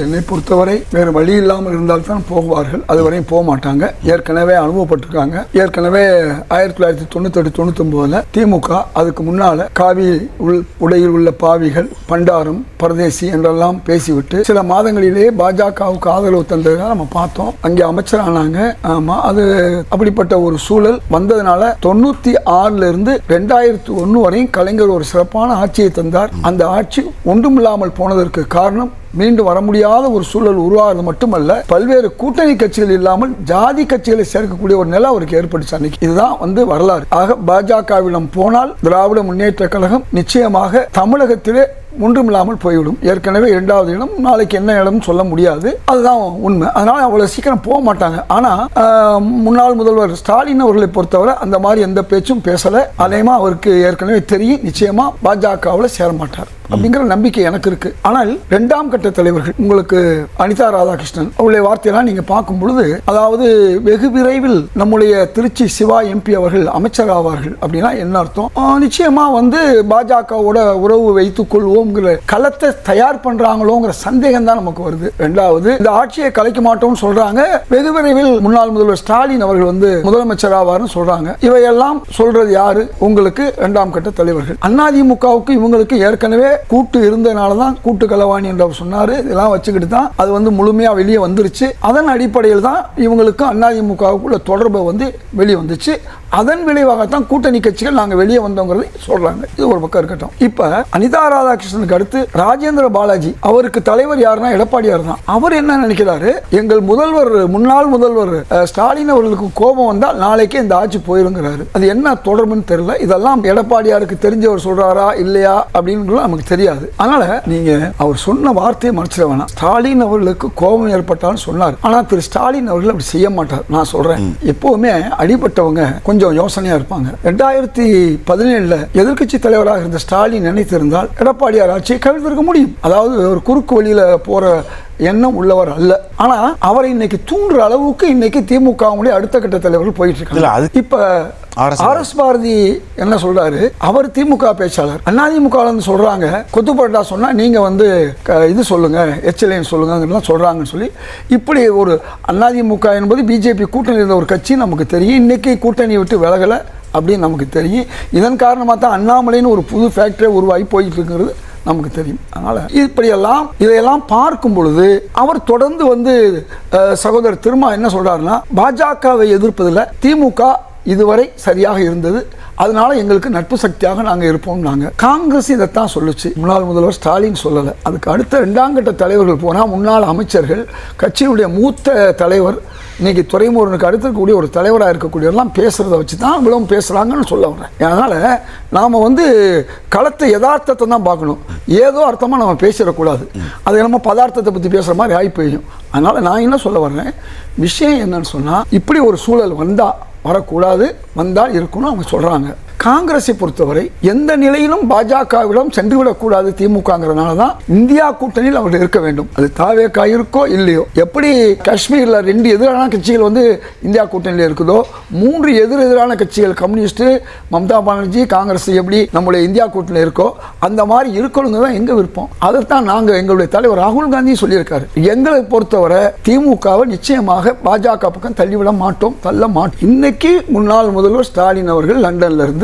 என்னை பொறுத்தவரை வேறு வழி இல்லாமல் இருந்தால்தான் போவார்கள், அதுவரையும் போக மாட்டாங்க. ஏற்கனவே அனுபவப்பட்டிருக்காங்க. ஏற்கனவே 1998-99 திமுக அதுக்கு முன்னால காவி உடையில் உள்ள பாவிகள், பண்டாரம், பரதேசி என்றெல்லாம் பேசிவிட்டு சில மாதங்களிலேயே பாஜகவுக்கு ஆதரவு தந்ததுனால நம்ம பார்த்தோம். அங்கே அமைச்சரானாங்க. ஆமா, அது அப்படிப்பட்ட ஒரு சூழல் வந்ததுனால 96 இருந்து 2001 வரையும் கலைஞர் ஒரு சிறப்பான ஆட்சியை தந்தார். அந்த ஆட்சி ஒன்றுமில்லாமல் போனதற்கு காரணம் மீண்டும் வர முடியாத ஒரு சூழல் உருவாகிறது மட்டுமல்ல, பல்வேறு கூட்டணி கட்சிகள் இல்லாமல் ஜாதி கட்சிகளை சேர்க்கக்கூடிய ஒரு நிலை அவருக்கு ஏற்பட்டுச்சு அன்னைக்கு. இதுதான் வரலாறு. ஆக பாஜகவிடம் போனால் திராவிட முன்னேற்ற கழகம் நிச்சயமாக தமிழகத்திலே ஒன்றுமில்லாமல் போய்விடும். ஏற்கனவே 2வது இடம், நாளைக்கு என்ன இடம் சொல்ல முடியாது, அதுதான் உண்மை. அதனால அவ்வளவு சீக்கிரம் போக மாட்டாங்க. ஆனா முன்னாள் முதல்வர் ஸ்டாலின் அவர்களை பொறுத்தவரை அந்த மாதிரி எந்த பேச்சும் பேசல. அதேமா அவருக்கு ஏற்கனவே தெரியும், நிச்சயமா பாஜகவில் சேர மாட்டார் அப்படிங்கிற நம்பிக்கை எனக்கு இருக்கு. ஆனால் 2ஆம் கட்ட தலைவர்கள் உங்களுக்கு அனிதா ராதாகிருஷ்ணன் அவருடைய வார்த்தையெல்லாம் நீங்க பார்க்கும் பொழுது, அதாவது வெகு விரைவில் நம்முடைய திருச்சி சிவா எம்பி அவர்கள் அமைச்சர் ஆவார்கள் அப்படின்னா என்ன அர்த்தம்? நிச்சயமா பாஜகவோட உறவு வைத்துக் கொள்வோம் களத்தை தயார் பண்றாங்களோங்கிற சந்தேகம் தான் நமக்கு வருது. 2வது, இந்த ஆட்சியை கலைக்க மாட்டோம்னு சொல்றாங்க. வெகு விரைவில் முன்னாள் முதல்வர் ஸ்டாலின் அவர்கள் முதலமைச்சர் ஆவார்னு சொல்றாங்க. இவையெல்லாம் சொல்றது யாரு? உங்களுக்கு 2ஆம் கட்ட தலைவர்கள். அதிமுகவுக்கு இவங்களுக்கு ஏற்கனவே கூட்டு இருந்ததுனாலதான் கூட்டு களவாணி என்று அவர் சொன்னாரு. இதெல்லாம் வச்சுக்கிட்டு தான் அது முழுமையா வெளியே வந்துருச்சு. அதன் அடிப்படையில் தான் இவங்களுக்கு அதிமுகவுக்குள்ள தொடர்பு வெளியே வந்துச்சு. அதன் விளைவாகத்தான் கூட்டணி கட்சிகள் நாங்கள் வெளியே வந்தோங்கிறதை சொல்றாங்க. இது ஒரு பக்கம் இருக்கட்டும். இப்ப அனிதா ராதாகிருஷ்ணனுக்கு அடுத்து ராஜேந்திர பாலாஜி, அவருக்கு தலைவர் யாருன்னா எடப்பாடியார் தான். அவர் என்ன நினைக்கிறாரு? எங்கள் முன்னாள் முதல்வர் ஸ்டாலின் அவர்களுக்கு கோபம் வந்தால் நாளைக்கே இந்த ஆட்சி போயிருங்கிறாரு. அது என்ன தொடர்புன்னு தெரியல. இதெல்லாம் எடப்பாடியாருக்கு தெரிஞ்சவர் சொல்றாரா இல்லையா அப்படின்னு நமக்கு தெரியாது. அதனால நீங்க அவர் சொன்ன வார்த்தையை மறைச்சிட வேணாம். ஸ்டாலின் அவர்களுக்கு கோபம் ஏற்பட்டாலும் சொன்னார். ஆனா திரு ஸ்டாலின் அவர்கள் அப்படி செய்ய மாட்டார். நான் சொல்றேன், எப்பவுமே அடிபட்டவங்க கொஞ்சம் யோசனையா இருப்பாங்க. 2017 எதிர்க்கட்சி தலைவராக இருந்த ஸ்டாலின் நினைத்திருந்தால் எடப்பாடியார் ஆட்சியை கவிழ்த்திருக்க முடியும். அதாவது ஒரு குறுக்கு வழியில போற எண்ணம் உள்ளவர் அல்ல. ஆனா அவரை இன்னைக்கு தூண்டுற அளவுக்கு இன்னைக்கு திமுக அடுத்த கட்ட தலைவர்கள் போயிட்டு இருக்காங்க. இப்ப RS பாரதி என்ன சொல்றாரு? அவர் திமுக பேச்சாளர். அதிமுக சொல்றாங்க, கொத்துப்பட்டா சொன்னா நீங்க இது சொல்லுங்க, எச்எல்ஏன்னு சொல்லுங்க சொல்றாங்கன்னு சொல்லி, இப்படி ஒரு அதிமுக என்பது பிஜேபி கூட்டணி இருந்த ஒரு கட்சி நமக்கு தெரியும். இன்னைக்கு கூட்டணி விட்டு விலகல அப்படின்னு நமக்கு தெரியும். இதன் காரணமாக தான் அண்ணாமலைன்னு ஒரு புது ஃபேக்டரி உருவாகி போயிட்டு இருக்கிறது நமக்கு தெரியும். அதனால இதையெல்லாம் பார்க்கும் பொழுது அவர் தொடர்ந்து சகோதரர் திருமா என்ன சொல்றாருன்னா, பாஜகவை எதிர்ப்பதில் திமுக இதுவரை சரியாக இருந்தது, அதனால எங்களுக்கு நட்பு சக்தியாக நாங்கள் இருப்போம். காங்கிரஸ் இதைத்தான் சொல்லுச்சு, முன்னாள் முதல்வர் ஸ்டாலின் சொல்லலை. அதுக்கு அடுத்த 2ஆம் கட்ட தலைவர்கள் போனால் முன்னாள் அமைச்சர்கள், கட்சியினுடைய மூத்த தலைவர், இன்னைக்கு துரைமுருகனுக்கு அடுத்திருக்கக்கூடிய ஒரு தலைவராக இருக்கக்கூடியவரெல்லாம் பேசுறதை வச்சு தான் இவ்வளவு பேசுறாங்கன்னு சொல்ல வரேன். அதனால நாம களத்தை யதார்த்தத்தை தான் பார்க்கணும். ஏதோ அர்த்தமா நம்ம பேசிடக்கூடாது. அது நம்ம பதார்த்தத்தை பற்றி பேசுற மாதிரி ஆகி போயும். அதனால நான் என்ன சொல்ல வர்றேன், விஷயம் என்னன்னு சொன்னா, இப்படி ஒரு சூழல் வரக்கூடாது, வந்தால் இருக்கணும் அவங்க சொல்றாங்க. காங்கிரஸை பொறுத்தவரை எந்த நிலையிலும் பாஜகவிடம் சென்றுவிடக்கூடாது திமுகங்கிறதுனால தான் இந்தியா கூட்டணியில் அவர்கள் இருக்க வேண்டும். அது தாவேகா இருக்கோ இல்லையோ, எப்படி காஷ்மீரில் 2 எதிரான கட்சிகள் இந்தியா கூட்டணியில் இருக்குதோ, 3 எதிரான கட்சிகள் கம்யூனிஸ்ட், மம்தா பானர்ஜி, காங்கிரஸ் எப்படி நம்முடைய இந்தியா கூட்டணியில் இருக்கோ அந்த மாதிரி இருக்கணுங்க தான் எங்க விருப்பம். அதைத்தான் நாங்கள் எங்களுடைய தலைவர் ராகுல் காந்தி சொல்லியிருக்காரு. எங்களை பொறுத்தவரை திமுகவை நிச்சயமாக பாஜக பக்கம் தள்ளிவிட மாட்டோம், தள்ள மாட்டோம். இன்னைக்கு முன்னாள் முதல்வர் ஸ்டாலின் அவர்கள் லண்டன்ல இருந்து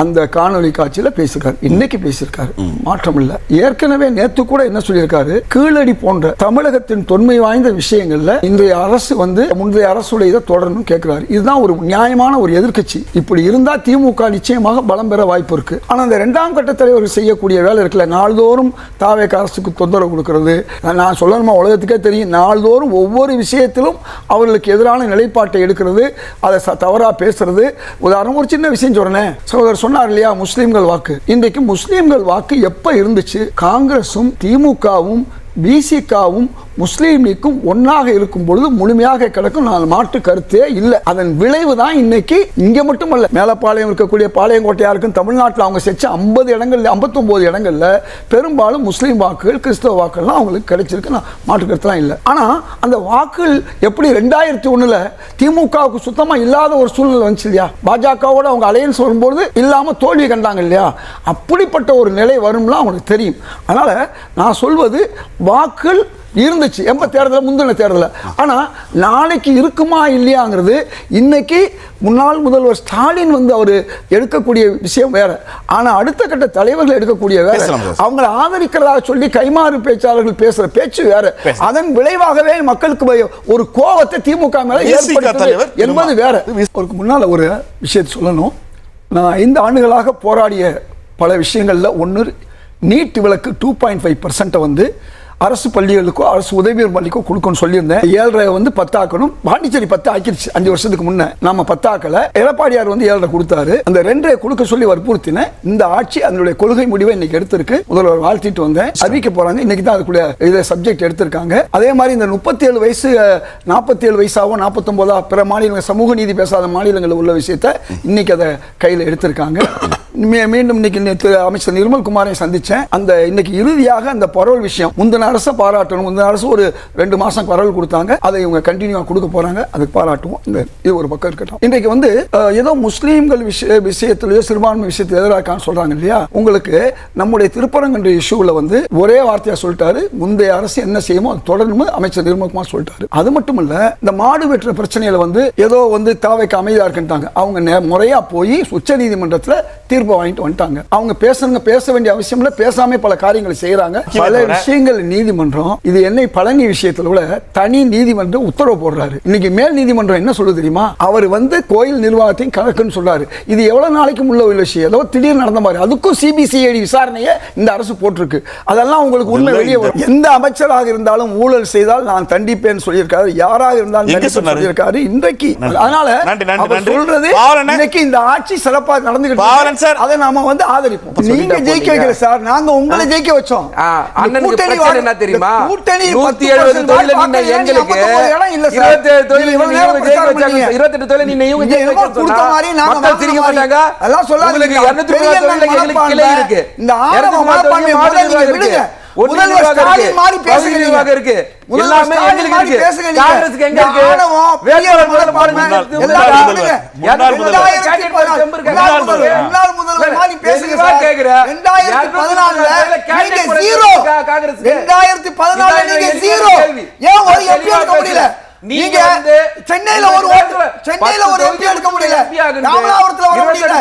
அந்த காணொலி காட்சியில் பேசியிருக்காரு. இன்னைக்கு பேசியிருக்காரு, மாற்றம் இல்லை. ஏற்கனவே நேற்று கூட என்ன சொல்லியிருக்காரு, கீழடி போன்ற தமிழகத்தின் தொன்மை வாய்ந்த விஷயங்கள்ல இன்றைய அரசு முந்தைய அரசுடைய இதை தொடரணும் கேட்கிறாரு. இதுதான் ஒரு நியாயமான ஒரு எதிர்க்கட்சி. இப்படி இருந்தா திமுக நிச்சயமாக பலம் பெற வாய்ப்பு இருக்கு. ஆனா அந்த 2ஆம் கட்ட தலைவர்கள் செய்யக்கூடிய வேலை இருக்குல்ல, நாள்தோறும் தாவேக அரசுக்கு தொந்தரவு கொடுக்கிறது. நான் சொல்லணுமா, உலகத்துக்கே தெரியும், நாள்தோறும் ஒவ்வொரு விஷயத்திலும் அவர்களுக்கு எதிரான நிலைப்பாட்டை எடுக்கிறது, அதை தவறா பேசுறது. உதாரணம் ஒரு சின்ன விஷயம் சொல்றேன், சகோதரர் சொன்னார் இல்லையா, முஸ்லிம்கள் வாக்கு. இன்றைக்கு முஸ்லிம்கள் வாக்கு எப்ப இருந்துச்சு? காங்கிரசும் திமுகவும் பிசிகாவும் முஸ்லீம் லீக்கும் ஒன்றாக இருக்கும் பொழுது முழுமையாக கிடக்கும். நான் மாற்று கருத்தே இல்லை. அதன் விளைவு தான் இன்னைக்கு இங்க மட்டுமல்ல, மேலப்பாளையம் இருக்கக்கூடிய பாளையங்கோட்டையா இருக்கும், தமிழ்நாட்டில் அவங்க செச்ச 50 இடங்கள்ல 59 இடங்கள்ல பெரும்பாலும் முஸ்லீம் வாக்குகள், கிறிஸ்தவ வாக்குகள்லாம் அவங்களுக்கு கிடைச்சிருக்கு. நான் மாற்று கருத்துலாம் இல்லை. ஆனா அந்த வாக்குகள் எப்படி 2001 திமுகவுக்கு சுத்தமா இல்லாத ஒரு சூழ்நிலை வந்துச்சு இல்லையா, பாஜகவோட அவங்க அலையன்ஸ் வரும்போது இல்லாம தோல்வி கண்டாங்க இல்லையா, அப்படிப்பட்ட ஒரு நிலை வரும்லாம் அவங்களுக்கு தெரியும். அதனால நான் சொல்வது, வாக்குகள் இருந்துச்சு தேர்தல் முந்தின தேர்தல். ஆனா நாளைக்கு இருக்குமா இல்லையாங்கிறது இன்னைக்கு முன்னாள் முதல்வர் ஸ்டாலின் அவர் எடுக்கக்கூடிய விஷயம் வேற. ஆனா அடுத்த கட்ட தலைவர்கள் எடுக்கக்கூடிய வேற. அவங்களை ஆதரிக்கிறதாக சொல்லி கைமாறு பேச்சாளர்கள் பேசுற பேச்சு வேற. அதன் விளைவாகவே மக்களுக்கு ஒரு கோபத்தை திமுக மேல ஏற்படுத்துது என்பது வேற. முன்னால ஒரு விஷயத்தை சொல்லணும். நான் 5 ஆண்டுகளாக போராடிய பல விஷயங்கள்ல ஒன்று, நீட் விலக்கு 2.5% அரசு பள்ளிகளுக்கோ அரசு உதவியர் பள்ளிக்கோ கொடுக்கணும்னு சொல்லியிருந்தேன். 7.5 10 ஆக்கணும். பாண்டிச்சேரி 10 ஆக்கிடுச்சு 5 வருஷத்துக்கு முன்ன. நாம 10 ஆக்கல. எடப்பாடியார் 7.5 கொடுத்தாரு. அந்த 2.5 கொடுக்க சொல்லி வற்புறுத்தினேன். இந்த ஆட்சி அதனுடைய கொள்கை முடிவை இன்னைக்கு எடுத்திருக்கு. முதல்வர் வாழ்த்திட்டு வந்தேன். அறிவிக்க போறாங்க. இன்னைக்கு தான் அதுக்குள்ள இதை சப்ஜெக்ட் எடுத்திருக்காங்க. அதே மாதிரி இந்த 37 வயசு 47 வயசாவோ 49 பிற மாநிலங்கள் சமூக நீதி பேசாத மாநிலங்களில் உள்ள விஷயத்தை இன்னைக்கு அதை கையில் எடுத்திருக்காங்க. மீண்டும் இன்னைக்கு அமைச்சர் நிர்மல்குமாரை சந்திச்சேன். அந்த இன்னைக்கு இறுதியாக அந்த பரோல் விஷயம் முந்தின அரசு பாராட்டணும். முந்தின அரசு ஒரு 2 மாசம் பரோல் கொடுத்தாங்க. அதை இவங்க கண்டினியூவா கொடுக்க போறாங்க. அதுக்கு பாராட்டுவோம். இது ஒரு பக்கம் இருக்கட்டும். இன்றைக்கு ஏதோ முஸ்லீம்கள் விஷயத்திலேயோ சிறுபான்மை விஷயத்தில் எதிராக சொல்றாங்க இல்லையா? உங்களுக்கு நம்முடைய திருப்பரங்குன்ற இஷ்யூல ஒரே வார்த்தையா சொல்லிட்டாரு, முந்தைய அரசு என்ன செய்யுமோ அது தொடர்ந்து அமைச்சர் நிர்மல்குமார் சொல்லிட்டாரு. அது மட்டும் இல்ல, இந்த மாடு வெட்டுற பிரச்சனையில ஏதோ தாவைக்கு அமைதியா இருக்குன்ட்டாங்க. அவங்க முறையா போய் உச்ச நீதிமன்றத்தில் தீர்ப்பு வாங்கிட்டு வந்துட்டாங்க. அவங்க பேச வேண்டிய அவசியம் இல்ல, பேசாம பல காரியங்களை செய்யறாங்க. பல விஷயங்கள் நீதிமன்றம் இது என்னை பழனி விஷயத்துல கூட தனி நீதிமன்றம் உத்தரவு போடுறாரு. இன்னைக்கு மேல் நீதிமன்றம் என்ன சொல்லுது தெரியுமா? அவர் கோயில் நிர்வாகத்தையும் கணக்குன்னு சொல்றாரு. இது எவ்வளவு நாளைக்கு உள்ள விஷயம், ஏதோ திடீர்னு நடந்த மாதிரி. அதுக்கும் சிபிசிஐடி விசாரணையை இந்த அரசு போட்டிருக்கு. அதெல்லாம் உங்களுக்கு உண்மை வெளியே வரும். எந்த அமைச்சராக இருந்தாலும் ஊழல் செய்தால் நான் தண்டிப்பேன் சொல்லியிருக்காரு. யாராக இருந்தாலும் சொல்லியிருக்காரு. இன்றைக்கு அதனால சொல்றது இன்னைக்கு இந்த ஆட்சி சிறப்பாக நடந்துகிட்டு அதை நாம ஆதரிப்போம். நீங்க ஜெயிக்க வைக்கல சார், நாங்க உங்களை ஜெயிக்க வச்சோம். என்ன தெரியுமா? 170 தொழில நீங்க எங்களுக்கு 27 தொழில நீங்க ஜெயிக்க வச்சாங்க. 28 தொழில நீங்க இவங்க ஜெயிக்க வச்சா மக்கள் சிரிக்க மாட்டாங்க. எல்லாம் சொல்லாதீங்க. 230 தொழில எங்களுக்கு கிளை இருக்கு. இந்த ஆரம்ப மாப்பான்மை மாடல் விடுங்க. முதல்வர் ஸ்டாலின் மாதிரி பேசுகிறீங்க இருக்கு. எல்லாமே எங்களுக்கு இருக்கு. காங்கிரஸ்க்கு எங்க இருக்கு? வேட்பாளர் முதல்ல பாருங்க. எல்லாரும் விடுங்க. முன்னாள் முதல்வர் மாதிரி பேசுங்க சார். 2014ல நீங்க ஜீரோ. 2014ல நீங்க ஜீரோ. ஏன் ஒரு எம்பி எடுக்க முடியல? நீங்க சென்னையில ஒரு எம்பி எடுக்க முடியல. ராமநாதபுரத்துல வர முடியல.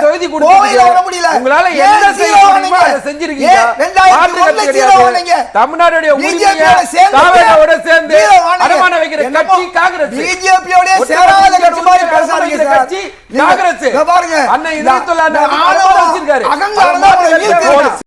கோவையில வர முடியல. உங்களால என்ன செய்ய முடியுமோ அதை செஞ்சிருக்கீங்க. 2001ல ஜீரோ வாங்குங்க. தமிழ்நாடுடைய உரிமையை தாவேயோட சேர்ந்து அடமான வைக்கிற கட்சி காங்கிரஸ். பிஜேபியோட சேராத கட்சி மாதிரி பேசாதீங்க சார். கட்சி காங்கிரஸ். பாருங்க அண்ணன் இதயத்துள்ள அண்ணன் வச்சிருக்காரு. அகங்காரம் தான்